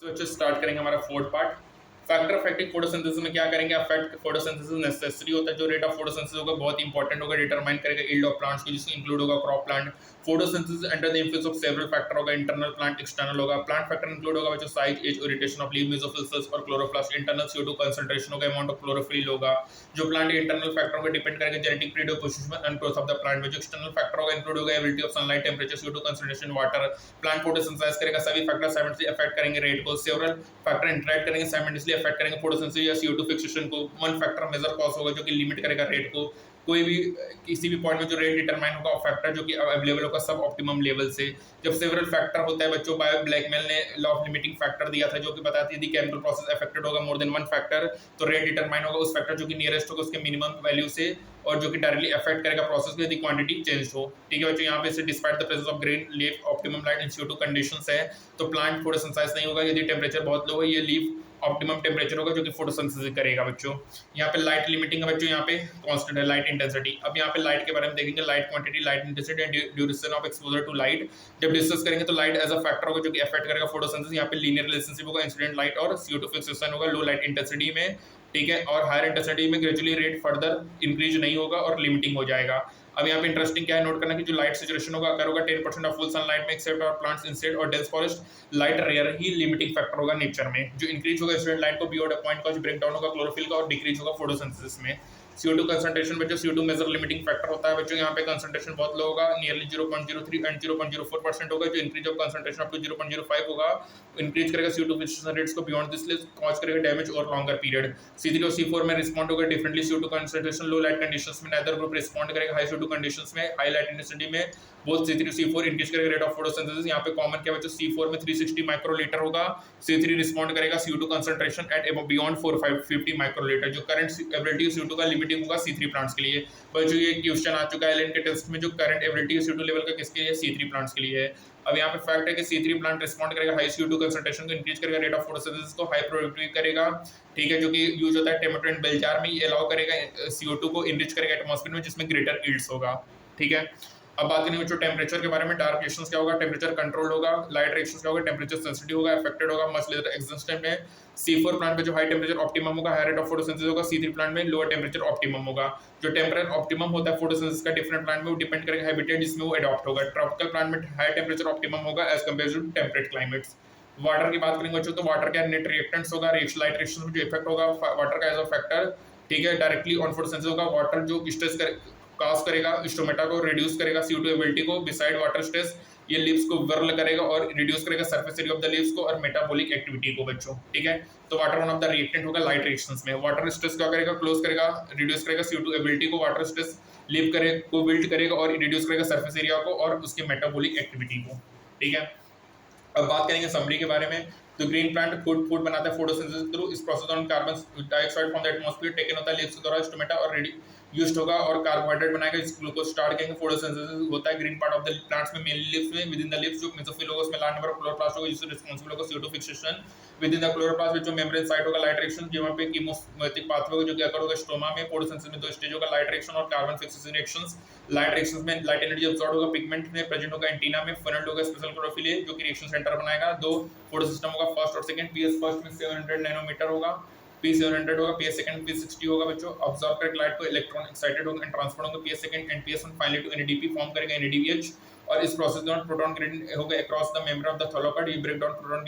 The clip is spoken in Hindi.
तो अच्छे स्टार्ट करेंगे हमारा fourth part. Factor of active photosynthesis में क्या करेंगे, अफेक्ट फोटोसिंथेसिस नेसेसरी होता है, जो रेट ऑफ फोटोसिंथेसिस होगा बहुत इंपॉर्टेंट होगा, डिटरमाइन करेगा यील्ड ऑफ प्लांट्स को, जिसमें इंक्लूड होगा crop plant. Photosynthesis under the influence of several factor होगा, इंटरनल प्लांट एक्सटर्नल होगा। प्लांट फैक्टर इंक्लूड होगा बच्चों size, age, orientation of leaf, mesophyll cells और क्लोरोप्लास्ट। इंटरनल CO2 कंसंट्रेशन होगा, अमाउंट ऑफ क्लोरोफिल होगा, जो प्लांट के इंटरनल फैक्टर होगा डिपेंड करेगा genetic predisposition and growth of the plant में। जो एक्सटर्नल फैक्टर होगा इंक्लूड होगा ability of sunlight, temperature, CO2 concentration, water. Plant photosynthesise करेगा, सभी फैक्टर साइमल्टेनियसली अफेक्ट करेंगे रेट को। सेवरल फैक्टर इंटरैक्ट करेंगे, साइमल्टेनियसली अफेक्ट करेंगे फोटोसिंथेसिस या CO2 फिक्सेशन को। वन फैक्टर मेजर कॉज होगा जो कि लिमिट करेगा रेट को। कोई भी किसी भी पॉइंट में जो रेट डिटरमाइन होगा फैक्टर जो कि अवेलेबल होगा सब ऑप्टिमम लेवल से। जब सेवरल फैक्टर होता है बच्चों, बायो ब्लैकमेल ने लॉ ऑफ लिमिटिंग फैक्टर दिया था जो कि बताती थी केमिकल प्रोसेस अफेक्टेड होगा मोर देन वन फैक्टर, तो रेट डिटरमाइन होगा उस फैक्टर जो कि नियरेस्ट होगा उसके मिनिमम वैल्यू से, और जो कि डायरेक्टली अफेक्ट करेगा प्रोसेस को यदि क्वांटिटी चेंज हो। ठीक है बच्चों, यहाँ पे despite the presence of green leaf, optimum light and CO2 conditions है, तो प्लांट फोटोसिंथेसाइज नहीं होगा। यदि टेम्परेचर बहुत लो है, ये लीफ ऑप्टिमम टेम्परेचर होगा जो कि फोटोसिंथेसिस करेगा बच्चों। यहाँ पे लाइट लिमिटिंग है बच्चों, यहाँ पे कांस्टेंट है लाइट इंटेंसिटी। अब यहाँ पे लाइट के बारे में देखेंगे, light quantity, light intensity and duration of exposure to light. जब डिस्कस करेंगे तो लाइट एज अ फैक्टर होगा जो कि अफेक्ट करेगा फोटोसिंथेसिस। यहाँ पे लीनियर रिलेशनशिप होगा, इंसिडेंट लाइट और CO2 फिक्सेशन होगा लो लाइट इंटेंसिटी में। ठीक है, और हायर इंटेंसिटी में ग्रेजुअली रेट फर्दर इंक्रीज नहीं होगा और लिमिटिंग हो जाएगा। अब यहाँ पे इंटरेस्टिंग क्या है नोट करना कि जो लाइट सैचुरेशन होगा अगर होगा 10% ऑफ फुल सनलाइट में एक्सेप्ट और प्लांट्स इंसेड और डेंस फॉरेस्ट। लाइट रेयर ही लिमिटिंग फैक्टर होगा नेचर में। जो इंक्रीज होगा इंसिडेंट लाइट को बियॉन्ड अ पॉइंट का ब्रेक डाउन होगा क्लोरोफिल का, और डिक्रीज होगा फोटोसिंथेसिस में। CO2 कंसंट्रेशन बच्चों, CO2 मेजर लिमिटिंग फैक्टर होता है बच्चों। यहाँ पे कंसंट्रेशन बहुत लो होगा, नियरली 0.03 एंड 0.04% होगा। जो increase of concentration up to 0.05 होगा, इंक्रीज करेगा CO2 फिक्सेशन रेट्स को बियॉन्ड दिस लिस्ट, कॉज करेगा डैमेज और लॉन्गर पीरियड। C3 और C4 में रिस्पॉन्ड होगा differently CO2 concentration low light conditions में, नाइदर ग्रुप रिस्पॉन्ड करेगा हाई CO2 कंडीशंस में। हाई लाइट इंटेंसिटी में बोथ C3 C4 इंक्रीज करेगा रेट ऑफ फोटोसिंथेसिस। यहाँ पे कॉमन क्या बच्चों, C4 में 360 माइक्रोलीटर होगा, C3 रिस्पॉन्ड करेगा CO2 concentration at beyond 450 microlitre. जो करंट एबिलिटी CO2 का लिमिटिंग होगा C3 प्लांट्स के लिए। बच्चों ये क्वेश्चन आ चुका है एलएन के टेस्ट में, जो करंट एबिलिटी CO2 लेवल का किसके लिए, C3 प्लांट्स के लिए है। अब यहाँ पे फैक्ट है कि C3 प्लांट रिस्पॉन्ड करेगा हाई CO2 कंसंट्रेशन को, इंक्रीज करेगा रेट ऑफ फोटोसिंथेसिस को, हाई प्रोडक्टिविटी करेगा। ठीक है, जो कि यूज होता है टोमेटो एंड बेल जार में, ये अलाउ करेगा CO2 को इनरिच करेगा एटमॉस्फेयर में, जिसमें ग्रेटर यील्ड्स होगा। ठीक है, अब बात करेंगे बच्चों टेम्परेचर के बारे में। डार्क रिएक्शंस क्या होगा, टेम्परेचर कंट्रोल होगा। लाइट रिएक्शंस क्या होगा, टेम्परेचर सेंसिटिव होगा, अफेक्टेड होगा मच लेटर एग्जिस्टेंट में। C4 प्लांट में जो हाई टेम्परेचर ऑप्टिमम होगा, हाई रेट ऑफ फोटोसिंथेसिस होगा। C3 प्लांट में लोअर टेम्परेचर ऑप्टिमम होगा। जो टेम्परेचर ऑप्टिमम होता है फोटोसिंथेसिस का डिफरेंट प्लांट में, वो डिपेंड करेगा हैबिटेट जिसमें वो अडॉप्ट होगा। ट्रॉपिकल प्लांट में हाई टेम्परेचर ऑप्टिमम होगा as compare to temperate climates. Water की बात करेंगे बच्चों, तो वाटर क्या नेट रिएक्टेंट्स होगा, लाइट रिएक्शन में जो इफेक्ट होगा वाटर का एज अ फैक्टर। ठीक है, डायरेक्टली ऑन फोटोसिंथेसिस होगा। वाटर जो स्ट्रेस काज करेगा स्टोमेटा को, रिड्यूस करेगा CO2 एबिलिटी को बिसाइड वाटर स्ट्रेस, ये लीव्स को वर्ल करेगा और रिड्यूस करेगा surface area of the leaves को और मेटाबॉलिक एक्टिविटी को बच्चों। ठीक है, तो water one of the reactant होगा लाइट रिएक्शंस में। वाटर स्ट्रेस क्या करेगा, क्लोज करेगा, रिड्यूस करेगा CO2 एबिलिटी को, वाटर स्ट्रेस लीव करे को बिल्ड करेगा और रिड्यूस करेगा सरफेस एरिया को और उसके मेटाबॉलिक एक्टिविटी को। ठीक है, अब बात करेंगे समरी के बारे में। तो ग्रीन प्लांट फूड बनाता है फोटोसिंथेसिस थ्रू, इस process on carbon dioxide from the atmosphere taken होता है लीव्स के द्वारा, स्टोमेटा और यूज्ड होगा और कार्बोहाइड्रेट बनाएगा, इस ग्लूकोज स्टार्ट करेंगे। फोटोसिंथेसिस होता है green part of the plants में, मेनली लीव्स में। विद इन द लीव्स जो मेसोफिल होगा उसमें लार्ज नंबर ऑफ क्लोरोप्लास्ट होगा जिससे रिस्पांसिबल होगा CO2 fixation. With in the chloroplast जो मेम्ब्रेन साइट होगा लाइट रिएक्शन, जहां पे कीमोस्टैटिक पाथवे होगा जो कि अकर होगा स्टोमा में। फोटोसिंथेसिस में दो स्टेज होगा, लाइट रिएक्शन और carbon fixation reactions. Light reactions में लाइट एनर्जी अब्सॉर्ब होगा, पिगमेंट में प्रेजेंट होगा एंटीना में, फनल्ड होगा स्पेशल क्लोरोफिल जो कि रिएक्शन सेंटर बनाएगा। दो फोटो सिस्टम होगा, फर्स्ट और सेकंड। पीएस फर्स्ट में 700 नैनोमीटर होगा, P700 होगा, PS सेकंड P60 होगा बच्चों। ऑब्जॉर्ब करेगा लाइट को, इलेक्ट्रॉन एक्साइटेड होगा एंड ट्रांसफर होगा PS second and PS1 finally to NADP form करेगा NADPH। और इस प्रोसेस के दौरान प्रोटॉन ग्रेडिएंट होगा across the membrane of the thylakoid, ये ब्रेक डाउन प्रोटॉन